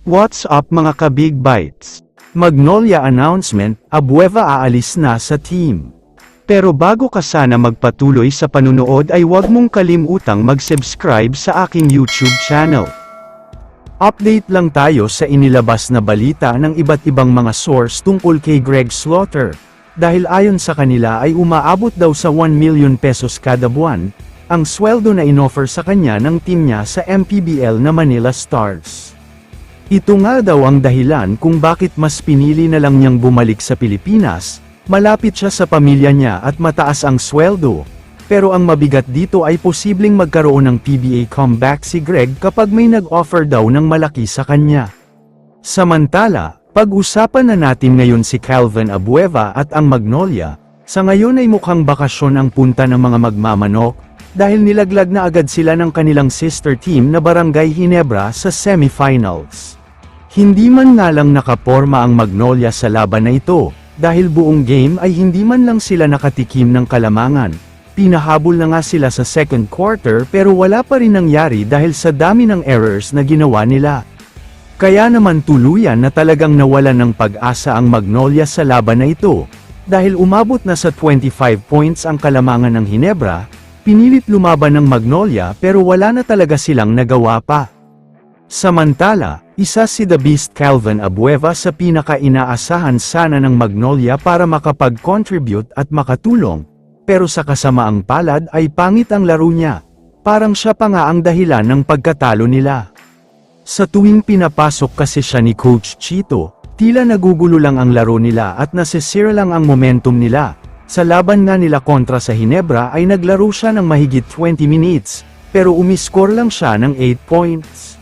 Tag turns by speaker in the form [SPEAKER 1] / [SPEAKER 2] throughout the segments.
[SPEAKER 1] What's up mga ka-Big Bites? Magnolia announcement, Abueva aalis na sa team. Pero bago ka sana magpatuloy sa panunood ay huwag mong kalimutang mag-subscribe sa aking YouTube channel. Update lang tayo sa inilabas na balita ng iba't ibang mga source tungkol kay Greg Slaughter. Dahil ayon sa kanila ay umaabot daw sa 1 million pesos kada buwan, ang sweldo na inoffer sa kanya ng team niya sa MPBL na Manila Stars. Ito nga daw ang dahilan kung bakit mas pinili na lang niyang bumalik sa Pilipinas, malapit siya sa pamilya niya at mataas ang sweldo. Pero ang mabigat dito ay posibleng magkaroon ng PBA comeback si Greg kapag may nag-offer daw ng malaki sa kanya. Samantala, pag-usapan na natin ngayon si Calvin Abueva at ang Magnolia. Sa ngayon ay mukhang bakasyon ang punta ng mga magmamanok, dahil nilaglag na agad sila ng kanilang sister team na Barangay Ginebra sa semifinals. Hindi man nga lang nakaporma ang Magnolia sa laban na ito, dahil buong game ay hindi man lang sila nakatikim ng kalamangan. Pinahabol na nga sila sa second quarter pero wala pa rin nangyari dahil sa dami ng errors na ginawa nila. Kaya naman tuluyan na talagang nawalan ng pag-asa ang Magnolia sa laban na ito, dahil umabot na sa 25 points ang kalamangan ng Ginebra. Pinilit lumaban ng Magnolia pero wala na talaga silang nagawa pa. Samantala, isa si The Beast Calvin Abueva sa pinaka-inaasahan sana ng Magnolia para makapag-contribute at makatulong, pero sa kasamaang palad ay pangit ang laro niya. Parang siya pa nga ang dahilan ng pagkatalo nila. Sa tuwing pinapasok kasi siya ni Coach Chito, tila nagugulo lang ang laro nila at nasisira lang ang momentum nila. Sa laban nga nila kontra sa Ginebra ay naglaro siya ng mahigit 20 minutes, pero umiscore lang siya ng 8 points.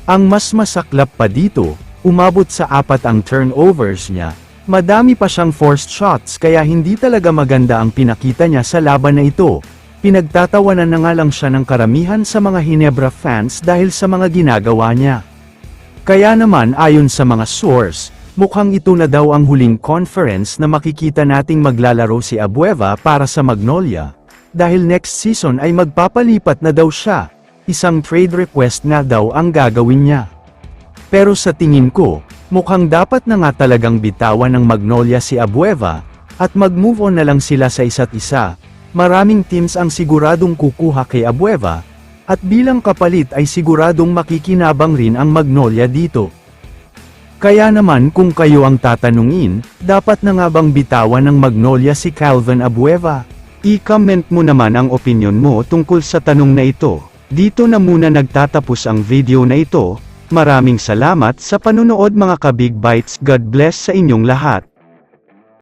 [SPEAKER 1] Ang mas masaklap pa dito, umabot sa 4 ang turnovers niya, madami pa siyang forced shots kaya hindi talaga maganda ang pinakita niya sa laban na ito. Pinagtatawanan na nga lang siya ng karamihan sa mga Ginebra fans dahil sa mga ginagawa niya. Kaya naman ayon sa mga source, mukhang ito na daw ang huling conference na makikita nating maglalaro si Abueva para sa Magnolia, dahil next season ay magpapalipat na daw siya, isang trade request na daw ang gagawin niya. Pero sa tingin ko, mukhang dapat na nga talagang bitawan ng Magnolia si Abueva, at mag-move on na lang sila sa isa't isa. Maraming teams ang siguradong kukuha kay Abueva, at bilang kapalit ay siguradong makikinabang rin ang Magnolia dito. Kaya naman kung kayo ang tatanungin, dapat na nga bang bitawan ng Magnolia si Calvin Abueva? I-comment mo naman ang opinion mo tungkol sa tanong na ito. Dito na muna nagtatapos ang video na ito. Maraming salamat sa panunood mga ka-Big Bites. God bless sa inyong lahat.